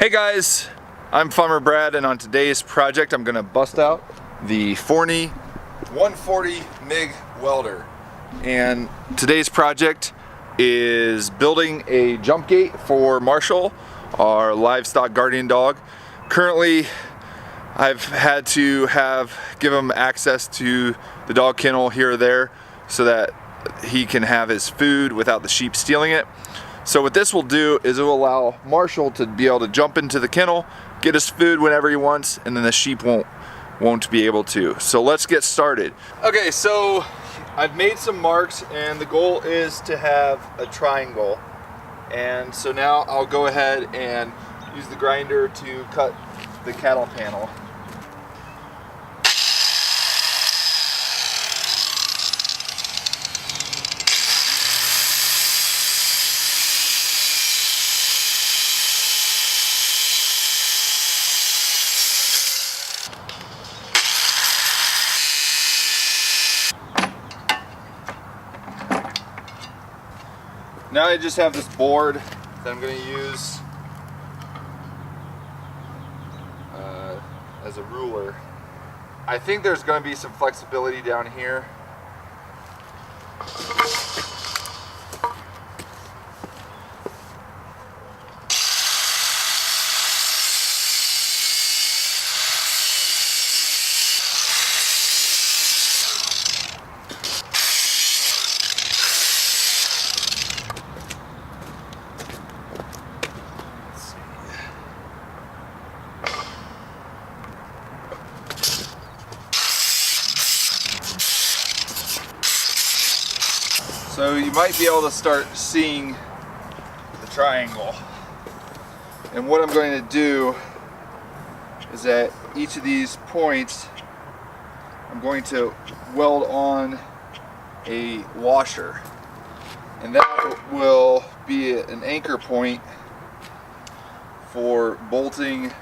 Hey guys, I'm Farmer Brad, and on today's project I'm going to bust out the Forney 140 MIG welder. And today's project is building a jump gate for Marshall, our Livestock Guardian Dog. Currently I've had to give him access to the dog kennel here or there so that he can have his food without the sheep stealing it. So what this will do is it will allow Marshall to be able to jump into the kennel, get his food whenever he wants, and then the sheep won't be able to. So let's get started. Okay, so I've made some marks and the goal is to have a triangle. And so now I'll go ahead and use the grinder to cut the cattle panel. Now I just have this board that I'm going to use as a ruler. I think there's going to be some flexibility down here. So you might be able to start seeing the triangle. And what I'm going to do is at each of these points, I'm going to weld on a washer. And that will be an anchor point for bolting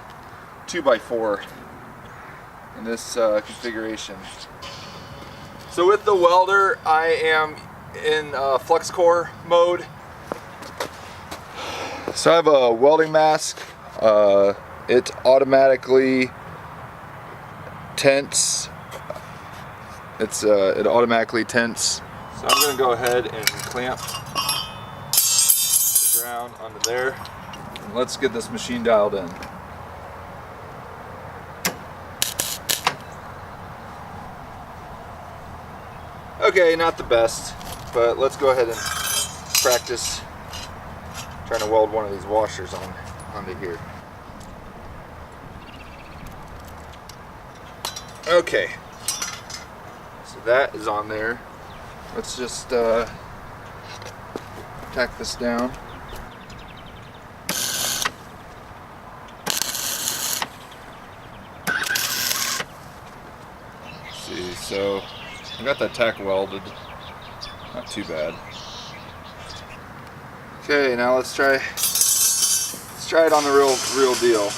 2x4 in this configuration. So with the welder, I am in flux core mode. So I have a welding mask. It automatically tense. It automatically tense. So I'm going to go ahead and clamp the ground onto there. And let's get this machine dialed in. Okay, not the best, but let's go ahead and practice trying to weld one of these washers onto here. Okay, so that is on there. Let's just tack this down. Let's see, so I got that tack welded. Not too bad. Okay, now let's try it on the real deal.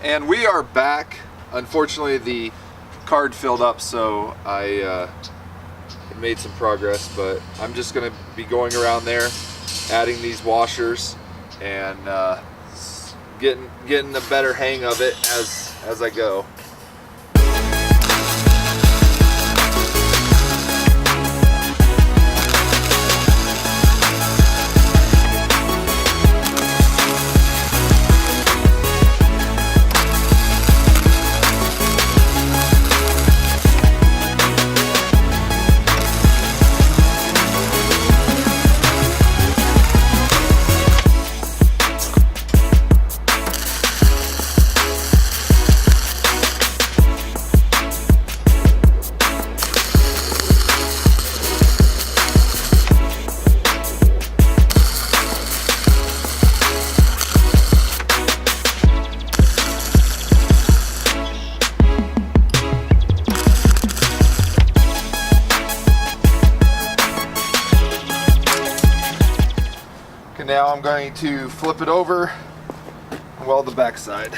And we are back. Unfortunately, the card filled up, so I made some progress, but I'm just going to be going around there, adding these washers, and getting a better hang of it as I go. now I'm going to flip it over and weld the back side.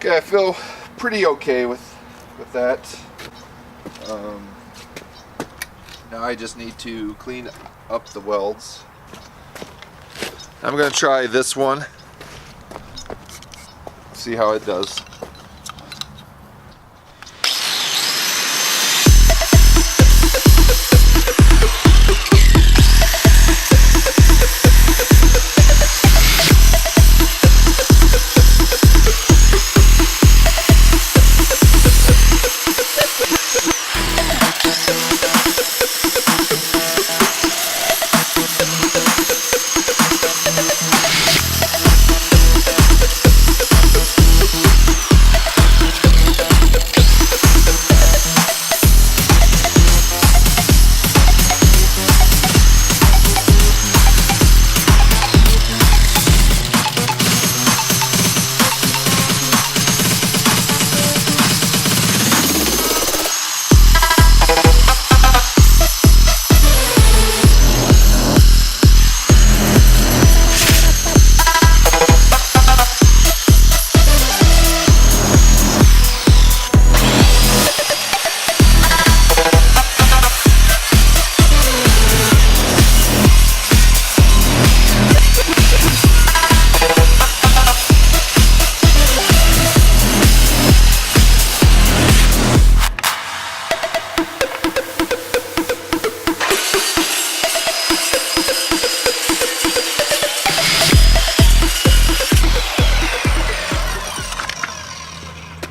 Okay, I feel pretty okay with that. Now I just need to clean up the welds. I'm going to try this one, see how it does.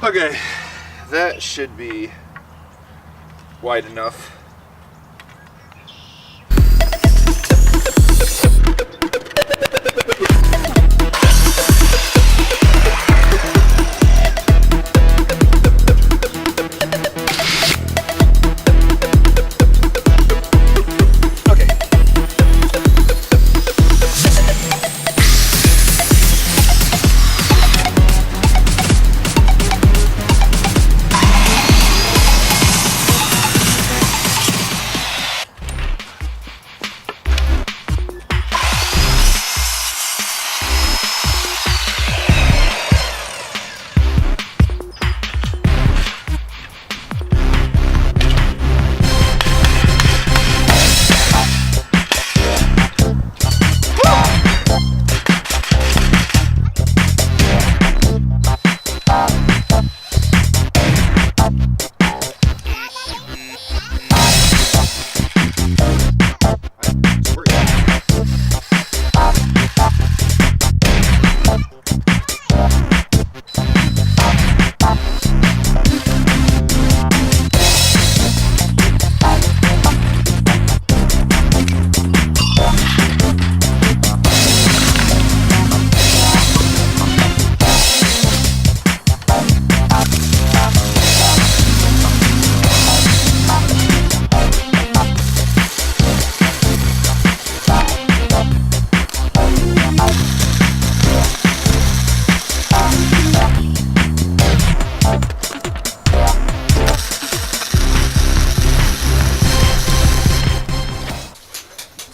Okay, that should be wide enough.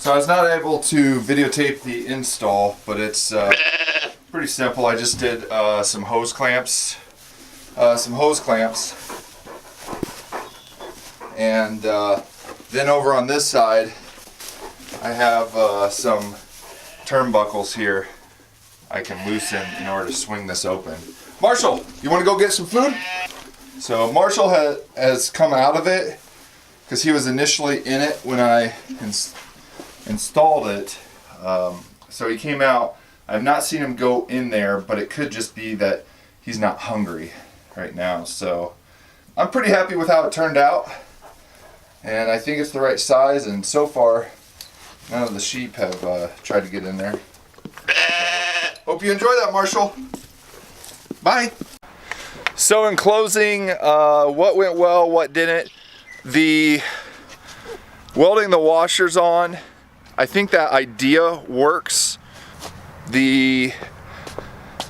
So I was not able to videotape the install, but it's pretty simple. I just did some hose clamps, and then over on this side I have some turnbuckles here. I can loosen in order to swing this open. Marshall, you want to go get some food? So Marshall has come out of it because he was initially in it when I installed it. So he came out. I've not seen him go in there, but it could just be that he's not hungry right now. So I'm pretty happy with how it turned out, and I think it's the right size, and so far none of the sheep have tried to get in there. Hope you enjoy that, Marshall. Bye. So in closing, what went well, what didn't. The welding the washers on, I think that idea works. It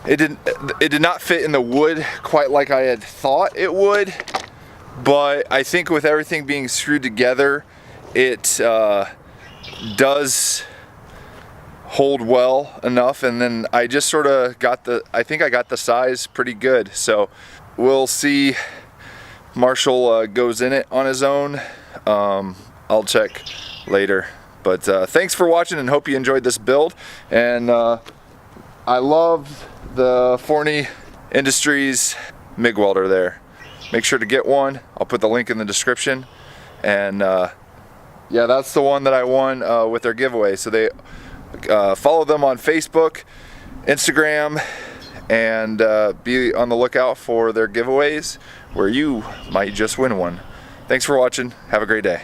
did not fit in the wood quite like I had thought it would, but I think with everything being screwed together, it does hold well enough. And then I just sort of I think I got the size pretty good. So we'll see. Marshall goes in it on his own. I'll check later. But thanks for watching, and hope you enjoyed this build. And I love the Forney Industries MIG welder there. Make sure to get one. I'll put the link in the description. And yeah, that's the one that I won with their giveaway. So they follow them on Facebook, Instagram, and be on the lookout for their giveaways where you might just win one. Thanks for watching. Have a great day.